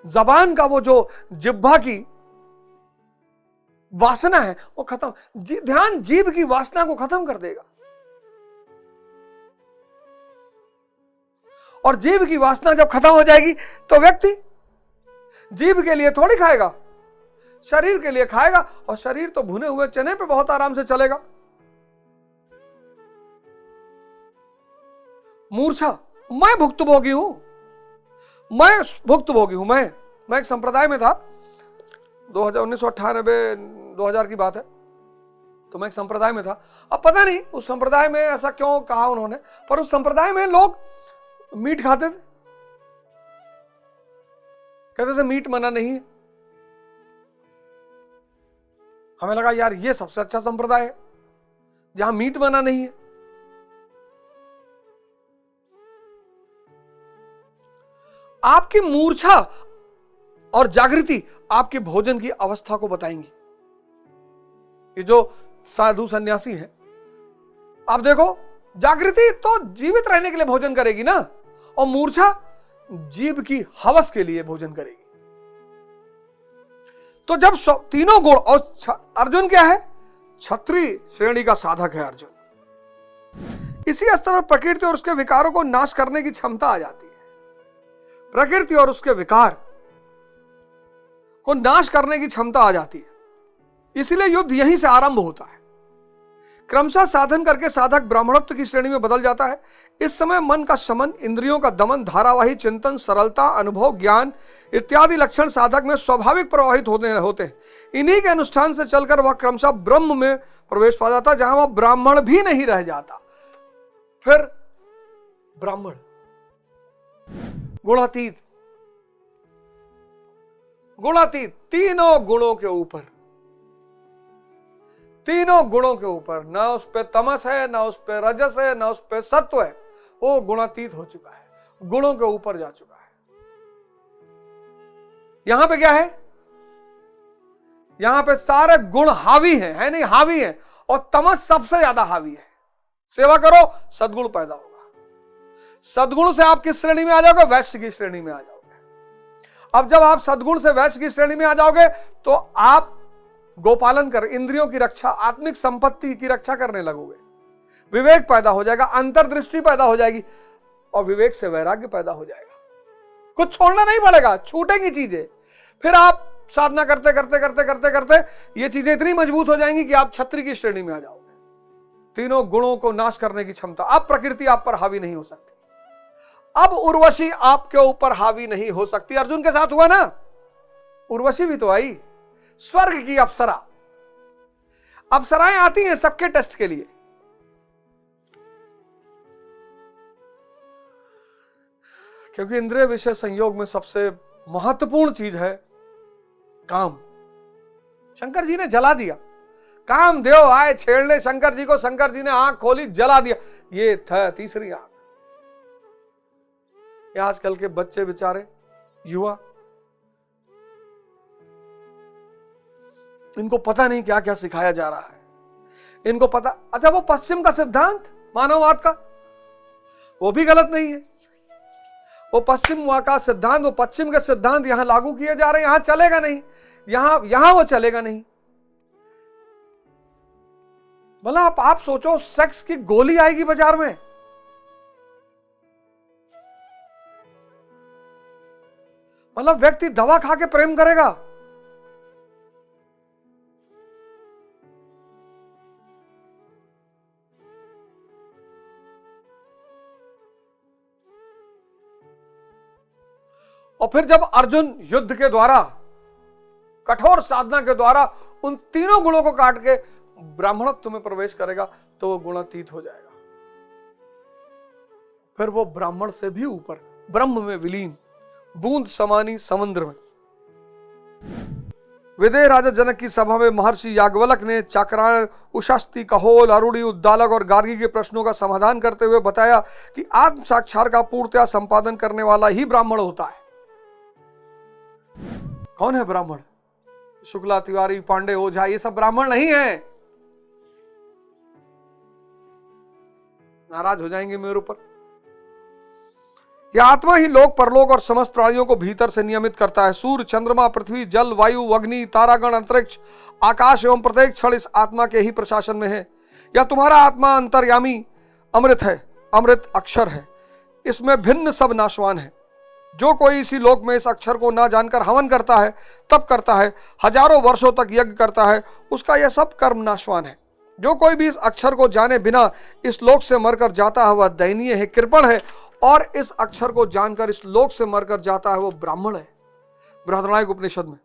जबान का वो जो जिह्वा की वासना है, वो खत्म। ध्यान जीभ की वासना को खत्म कर देगा। और जीभ की वासना जब खत्म हो जाएगी, तो व्यक्ति जीभ के लिए थोड़ी खाएगा, शरीर के लिए खाएगा। और शरीर तो भुने हुए चने पे बहुत आराम से चलेगा। मूर्छा, मैं भुक्तभोगी हूं, मैं भुक्तभोगी हूं। मैं एक संप्रदाय में था, 1998 2000 की बात है, तो मैं एक संप्रदाय में था। अब पता नहीं उस संप्रदाय में ऐसा क्यों कहा उन्होंने, पर उस संप्रदाय में लोग मीट खाते थे, कहते थे मीट मना नहीं है। हमें लगा यार ये सबसे अच्छा संप्रदाय है जहां मीट मना नहीं है। आपकी मूर्छा और जागृति आपके भोजन की अवस्था को बताएंगी। ये जो साधु सन्यासी है, आप देखो, जागृति तो जीवित रहने के लिए भोजन करेगी ना, और मूर्छा जीव की हवस के लिए भोजन करेगी। तो जब तीनों गुण, और अर्जुन क्या है? क्षत्रिय श्रेणी का साधक है अर्जुन। इसी स्तर पर प्रकृति और उसके विकारों को नाश करने की क्षमता आ जाती है। प्रकृति और उसके विकार को नाश करने की क्षमता आ जाती है, इसलिए युद्ध यहीं से आरंभ होता है। क्रमशः साधन करके साधक ब्राह्मणत्व की श्रेणी में बदल जाता है। इस समय मन का शमन, इंद्रियों का दमन, धारावाही चिंतन, सरलता, अनुभव, ज्ञान इत्यादि लक्षण साधक में स्वाभाविक प्रवाहित होते हैं। इन्हीं के अनुष्ठान से चलकर वह क्रमशः ब्रह्म में प्रवेश पा जाता, जहां वह ब्राह्मण भी नहीं रह जाता। फिर ब्राह्मण गुणातीत, तीनों गुणों के ऊपर, तीनों गुणों के ऊपर, ना उस पे तमस है, ना उस पे रजस है, ना उस पे सत्व है, वो गुणातीत हो चुका है, गुणों के ऊपर जा चुका है। यहां पे क्या है? यहां पे सारे गुण हावी हैं, है नहीं? हावी है, और तमस सबसे ज्यादा हावी है। सेवा करो, सद्गुण पैदा होगा। सद्गुण से आप किस श्रेणी में आ जाओगे? वैश्य की श्रेणी में आ जाओगे। अब जब आप सद्गुण से वैश्य की श्रेणी में आ जाओगे तो आप गोपालन कर, इंद्रियों की रक्षा, आत्मिक संपत्ति की रक्षा करने लगोगे। विवेक पैदा हो जाएगा, अंतर्दृष्टि पैदा हो जाएगी, और विवेक से वैराग्य पैदा हो जाएगा। कुछ छोड़ना नहीं पड़ेगा, छूटेंगी चीजें। फिर आप साधना करते करते करते करते करते ये चीजें इतनी मजबूत हो जाएंगी कि आप क्षत्रिय की श्रेणी में आ जाओगे। तीनों गुणों को नाश करने की क्षमता। अब प्रकृति आप पर हावी नहीं हो सकती, अब उर्वशी आपके ऊपर हावी नहीं हो सकती। अर्जुन के साथ हुआ ना, उर्वशी भी तो आई, स्वर्ग की अप्सरा। अप्सराएं आती हैं सबके टेस्ट के लिए। क्योंकि इंद्रिय विषय संयोग में सबसे महत्वपूर्ण चीज है काम। शंकर जी ने जला दिया, कामदेव आए छेड़ने शंकर जी को, शंकर जी ने आंख खोली, जला दिया। ये था तीसरी आंख। ये आजकल के बच्चे बेचारे, युवा, इनको पता नहीं क्या क्या सिखाया जा रहा है। इनको पता, अच्छा वो पश्चिम का सिद्धांत मानववाद का, वो भी गलत नहीं है। वो पश्चिम का सिद्धांत, वो पश्चिम के सिद्धांत यहां लागू किए जा रहे हैं, यहां चलेगा नहीं, यहां वो चलेगा नहीं। मतलब आप सोचो, सेक्स की गोली आएगी बाजार में, मतलब व्यक्ति दवा खा के प्रेम करेगा। और फिर जब अर्जुन युद्ध के द्वारा, कठोर साधना के द्वारा उन तीनों गुणों को काट के ब्राह्मणत्व में प्रवेश करेगा, तो वो गुणातीत हो जाएगा। फिर वो ब्राह्मण से भी ऊपर ब्रह्म में विलीन, बूंद समानी समुद्र में। विदेह राजा जनक की सभा में महर्षि याज्ञवल्क्य ने चाक्रायण, उशस्ती, कहोल, अरुणी, उद्दालक और गार्गी के प्रश्नों का समाधान करते हुए बताया कि आत्म साक्षात्कार का पूर्णतया संपादन करने वाला ही ब्राह्मण होता है। कौन है ब्राह्मण? शुक्ला, तिवारी, पांडे, ओझा, ये सब ब्राह्मण नहीं है। नाराज हो जाएंगे मेरे ऊपर। यह आत्मा ही लोक, परलोक और समस्त प्राणियों को भीतर से नियमित करता है। सूर्य, चंद्रमा, पृथ्वी, जल, वायु, अग्नि, तारागण, अंतरिक्ष, आकाश एवं प्रत्येक क्षण इस आत्मा के ही प्रशासन में है। यह तुम्हारा आत्मा अंतर्यामी अमृत है, अमृत अक्षर है। इसमें भिन्न सब नाशवान है। जो कोई इसी लोक में इस अक्षर को ना जानकर हवन करता है, तप करता है, हजारों वर्षों तक यज्ञ करता है, उसका यह सब कर्म नाशवान है। जो कोई भी इस अक्षर को जाने बिना इस लोक से मरकर जाता है वह दयनीय है, कृपण है, और इस अक्षर को जानकर इस लोक से मरकर जाता है वो ब्राह्मण है। बृहदारण्यक उपनिषद में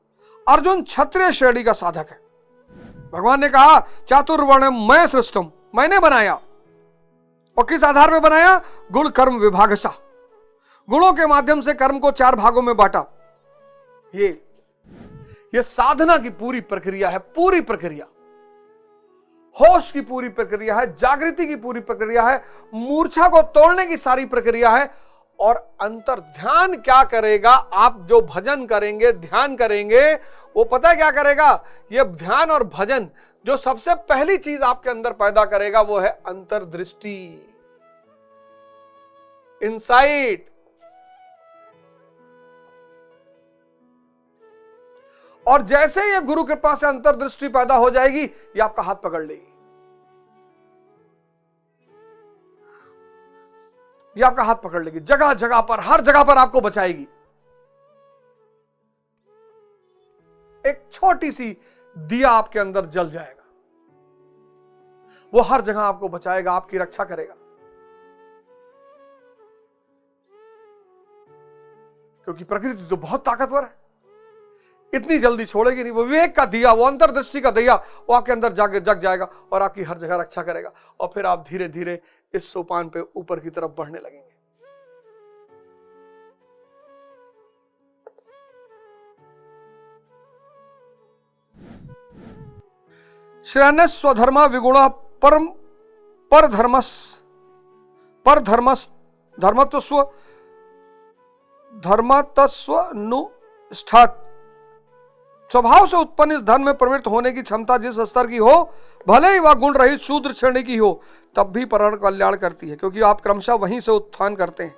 अर्जुन क्षत्रिय श्रेणी का साधक है। भगवान ने कहा चातुर्वर्ण मैं सृष्टम, मैंने बनाया। और किस आधार में बनाया? गुण कर्म विभागशः, गुणों के माध्यम से कर्म को 4 भागों में बांटा। ये साधना की पूरी प्रक्रिया है, पूरी प्रक्रिया, होश की पूरी प्रक्रिया है, जागृति की पूरी प्रक्रिया है, मूर्छा को तोड़ने की सारी प्रक्रिया है। और अंतर ध्यान क्या करेगा? आप जो भजन करेंगे, ध्यान करेंगे, वो पता है क्या करेगा? ये ध्यान और भजन जो सबसे पहली चीज आपके अंदर पैदा करेगा वो है अंतर्दृष्टि, इंसाइट। और जैसे ये गुरु कृपा से अंतर्दृष्टि पैदा हो जाएगी, ये आपका हाथ पकड़ लेगी, ये आपका हाथ पकड़ लेगी, जगह जगह पर, हर जगह पर आपको बचाएगी। एक छोटी सी दिया आपके अंदर जल जाएगा, वो हर जगह आपको बचाएगा, आपकी रक्षा करेगा। क्योंकि प्रकृति तो बहुत ताकतवर है, इतनी जल्दी छोड़ेगी नहीं। वो विवेक का दिया, वो अंतर्दृष्टि का दिया, वो आपके अंदर जग जाएगा और आपकी हर जगह रक्षा करेगा। और फिर आप धीरे धीरे इस सोपान पे ऊपर की तरफ बढ़ने लगेंगे। श्रेयः स्वधर्म विगुण परम पर धर्मत्व नुष्ठात्। स्वभाव से उत्पन्न इस धन में प्रवृत्त होने की क्षमता जिस स्तर की हो, भले ही वह गुण रहित शूद्र श्रेणी की हो, तब भी परम कल्याण करती है। क्योंकि आप क्रमशः वहीं से उत्थान करते हैं।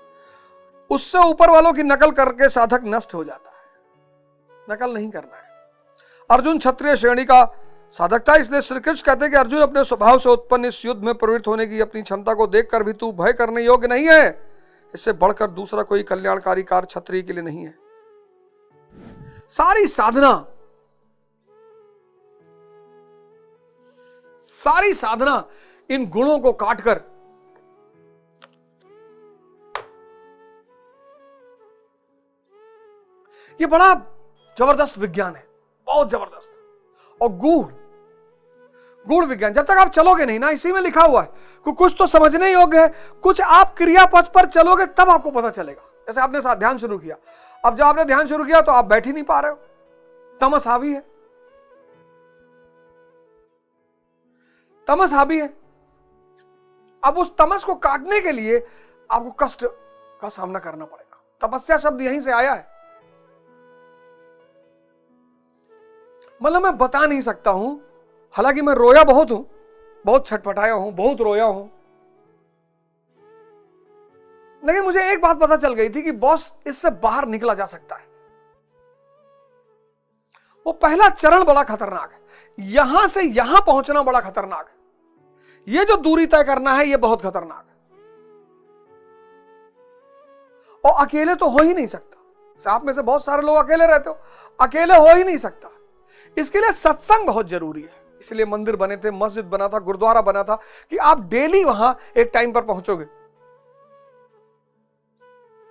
उससे ऊपर वालों की नकल करके साधक नष्ट हो जाता है। नकल नहीं करना है। अर्जुन क्षत्रिय श्रेणी का साधक था, इसलिए श्री कृष्ण कहते हैं कि अर्जुन अपने स्वभाव से उत्पन्न इस युद्ध में प्रवृत्त होने की अपनी क्षमता को देखकर भी तू भय करने योग्य नहीं है। इससे बढ़कर दूसरा कोई कल्याणकारी कार्य क्षत्रिय के लिए नहीं है। सारी साधना इन गुणों को काटकर ये बड़ा जबरदस्त विज्ञान है, बहुत जबरदस्त और गूढ़ विज्ञान। जब तक आप चलोगे नहीं ना, इसी में लिखा हुआ है कि कुछ तो समझने योग्य है, कुछ आप क्रियापथ पर चलोगे तब आपको पता चलेगा। जैसे आपने साथ ध्यान शुरू किया, अब जब आपने ध्यान शुरू किया तो आप बैठ ही नहीं पा रहे हो, तमस हावी है, तमस हावी है। अब उस तमस को काटने के लिए आपको कष्ट का सामना करना पड़ेगा। तपस्या शब्द यहीं से आया है। मतलब मैं बता नहीं सकता हूं, हालांकि मैं रोया बहुत हूं, बहुत छटपटाया हूं, बहुत रोया हूं, लेकिन मुझे एक बात पता चल गई थी कि बॉस इससे बाहर निकला जा सकता है। वो पहला चरण बड़ा खतरनाक है, यहां से यहां पहुंचना बड़ा खतरनाक है। ये जो दूरी तय करना है ये बहुत खतरनाक है, और अकेले तो हो ही नहीं सकता। आप में से बहुत सारे लोग अकेले रहते हो, अकेले हो ही नहीं सकता। इसके लिए सत्संग बहुत जरूरी है। इसलिए मंदिर बने थे, मस्जिद बना था, गुरुद्वारा बना था कि आप डेली वहां एक टाइम पर पहुंचोगे।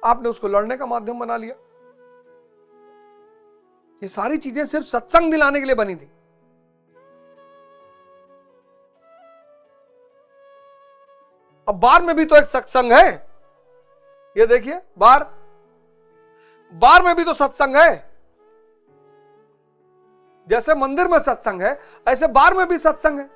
आपने उसको लड़ने का माध्यम बना लिया। ये सारी चीजें सिर्फ सत्संग दिलाने के लिए बनी थी। अब बार में भी तो एक सत्संग है। ये देखिए, बार में भी तो सत्संग है। जैसे मंदिर में सत्संग है, ऐसे बार में भी सत्संग है।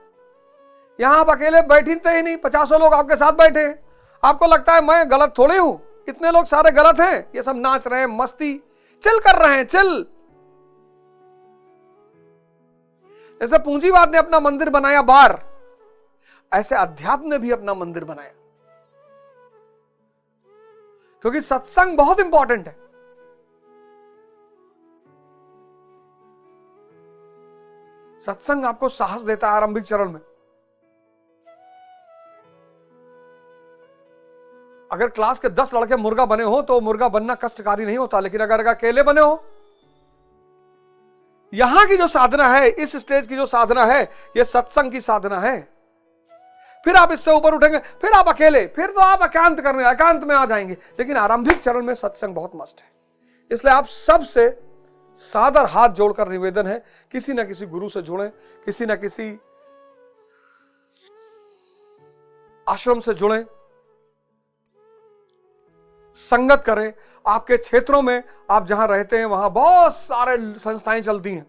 यहां आप अकेले बैठते ही नहीं, 50 लोग आपके साथ बैठे हैं। आपको लगता है मैं गलत थोड़े हूं, इतने लोग सारे गलत हैं, ये सब नाच रहे हैं, मस्ती चिल कर रहे हैं, चिल। जैसे पूंजीवाद ने अपना मंदिर बनाया बार, ऐसे अध्यात्म ने भी अपना मंदिर बनाया। क्योंकि सत्संग बहुत इंपॉर्टेंट है। सत्संग आपको साहस देता है आरंभिक चरण में। अगर क्लास के 10 लड़के मुर्गा बने हो तो मुर्गा बनना कष्टकारी नहीं होता, लेकिन अगर अकेले बने हो, यहां की जो साधना है, इस स्टेज की जो साधना है, यह सत्संग की साधना है। फिर आप इससे ऊपर उठेंगे, फिर आप अकेले, फिर तो आप एकांत में आ जाएंगे। लेकिन आरंभिक चरण में सत्संग बहुत मस्त है। इसलिए आप सबसे सादर हाथ जोड़कर निवेदन है, किसी ना किसी गुरु से जुड़ें, किसी ना किसी आश्रम से जुड़ें, संगत करें। आपके क्षेत्रों में आप जहां रहते हैं वहां बहुत सारे संस्थाएं चलती हैं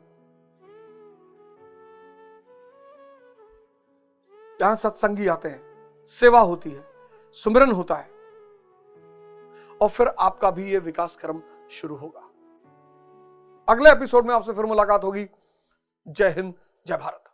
जहां सत्संगी आते हैं, सेवा होती है, सुमिरन होता है, और फिर आपका भी ये विकास क्रम शुरू होगा। अगले एपिसोड में आपसे फिर मुलाकात होगी। जय हिंद, जय भारत।